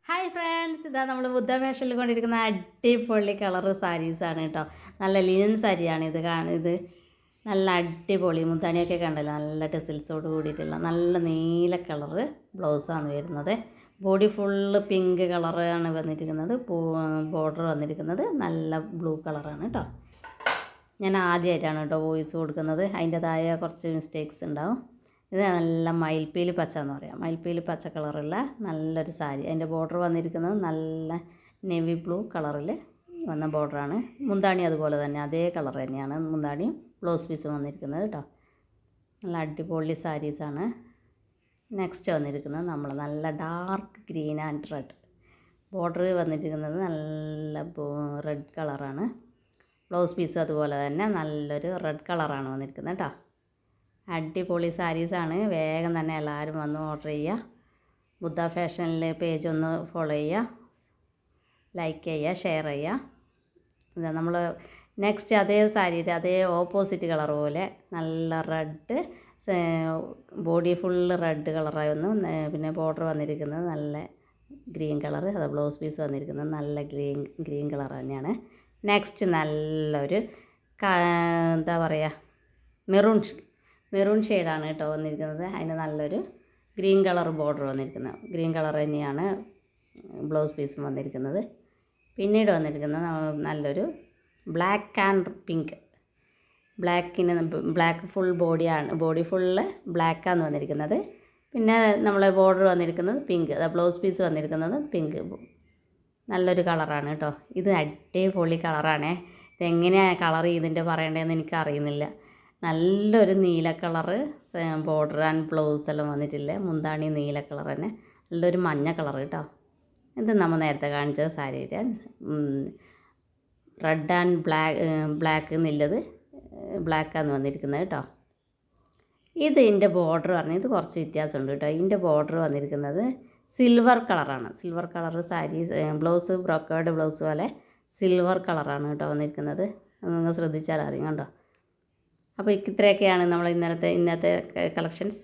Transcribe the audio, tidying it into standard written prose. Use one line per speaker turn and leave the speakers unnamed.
Hi friends, ഇതാ നമ്മൾ ബുദ്ധ ഫാഷനിൽ കൊണ്ടിരിക്കുന്ന അടിപൊളി കളറ് സാരീസാണ് കേട്ടോ. നല്ല ലിനൻ സാരിയാണ് ഇത് നല്ല അടിപൊളി മുന്താണിയൊക്കെ കണ്ടല്ലോ, നല്ല ടെസിൽസോട് കൂടിയിട്ടുള്ള നല്ല നീല കളറ് ബ്ലൗസാണ് വരുന്നത്. ബോഡി ഫുള്ള് പിങ്ക് കളറാണ് വന്നിരിക്കുന്നത്. ബോർഡർ വന്നിരിക്കുന്നത് നല്ല ബ്ലൂ കളറാണ് കേട്ടോ. ഞാൻ ആദ്യമായിട്ടാണ് കേട്ടോ വോയിസ് കൊടുക്കുന്നത്, അതിൻ്റെതായ കുറച്ച് മിസ്റ്റേക്സ് ഉണ്ടാവും. ഇത് നല്ല മയിൽപ്പീലി പച്ച എന്ന് പറയാം, മയിൽപ്പീലി പച്ച കളറുള്ള നല്ലൊരു സാരി. അതിൻ്റെ ബോർഡർ വന്നിരിക്കുന്നത് നല്ല നേവി ബ്ലൂ കളറിൽ വന്ന ബോർഡറാണ്. മുന്താണി അതുപോലെ തന്നെ അതേ കളർ തന്നെയാണ് മുന്താണിയും ബ്ലൗസ് പീസും വന്നിരിക്കുന്നത് കേട്ടോ. നല്ല അടിപൊളി സാരീസാണ്. നെക്സ്റ്റ് വന്നിരിക്കുന്നത് നമ്മൾ നല്ല dark green and red. Border വന്നിരിക്കുന്നത് നല്ല റെഡ് കളറാണ്. ബ്ലൗസ് പീസും അതുപോലെ തന്നെ നല്ലൊരു റെഡ് കളറാണ് വന്നിരിക്കുന്നത് കേട്ടോ. അടിപൊളി സാരീസാണ്. വേഗം തന്നെ എല്ലാവരും വന്ന് ഓർഡർ ചെയ്യുക. ബുദ്ധ ഫാഷനിൽ പേജ് ഒന്ന് ഫോളോ ചെയ്യുക, ലൈക്ക് ചെയ്യുക, ഷെയർ ചെയ്യുക. ഇതാ നമ്മൾ നെക്സ്റ്റ് അതേ സാരിയുടെ അതേ ഓപ്പോസിറ്റ് കളർ പോലെ നല്ല റെഡ്, ബോഡി ഫുള്ള് റെഡ് കളറായി വന്നു. പിന്നെ ബോർഡർ വന്നിരിക്കുന്നത് നല്ല ഗ്രീൻ കളറ്. അത് ബ്ലൗസ് പീസ് വന്നിരിക്കുന്നത് നല്ല ഗ്രീൻ കളർ തന്നെയാണ്. നെക്സ്റ്റ് നല്ലൊരു എന്താ പറയുക, മെറൂൺ ഷെയ്ഡാണ് കേട്ടോ വന്നിരിക്കുന്നത്. അതിന് നല്ലൊരു ഗ്രീൻ കളർ ബോർഡർ വന്നിരിക്കുന്നത്. ഗ്രീൻ കളർ തന്നെയാണ് ബ്ലൗസ് പീസും വന്നിരിക്കുന്നത്. പിന്നീട് വന്നിരിക്കുന്നത് നല്ലൊരു black and pink. Black full body full ബ്ലാക്കാണ് വന്നിരിക്കുന്നത്. പിന്നെ നമ്മളെ ബോർഡർ വന്നിരിക്കുന്നത് പിങ്ക്. ബ്ലൗസ് പീസ് വന്നിരിക്കുന്നത് പിങ്ക്. നല്ലൊരു കളറാണ് കേട്ടോ. ഇത് അടിപൊളി കളറാണേ. ഇതെങ്ങനെയാണ് കളർ ഇതിൻ്റെ പറയേണ്ടതെന്ന് എനിക്കറിയുന്നില്ല. നല്ലൊരു നീല കളറ് ബോർഡർ ആൻഡ് ബ്ലൗസ് എല്ലാം വന്നിട്ടില്ലേ. മുന്താണി നീല കളർ തന്നെ, നല്ലൊരു മഞ്ഞ കളർ കേട്ടോ. ഇത് നമ്മൾ നേരത്തെ കാണിച്ചത് സാരിയുടെ റെഡ് ആൻഡ് ബ്ലാക്ക് എന്നുള്ളത് ബ്ലാക്കാന്ന് വന്നിരിക്കുന്നത് കേട്ടോ. ഇതിൻ്റെ ബോർഡർ പറഞ്ഞാൽ ഇത് കുറച്ച് വ്യത്യാസമുണ്ട് കേട്ടോ. ഇതിൻ്റെ ബോർഡർ വന്നിരിക്കുന്നത് സിൽവർ കളറാണ്. Silver colour sari blouse brocade blouse പോലെ സിൽവർ കളറാണ് കേട്ടോ വന്നിരിക്കുന്നത്. നിങ്ങൾ ശ്രദ്ധിച്ചാൽ അറിയാം കേട്ടോ. അപ്പോൾ ഇത്രയൊക്കെയാണ് നമ്മൾ ഇന്നത്തെ കളക്ഷൻസ്.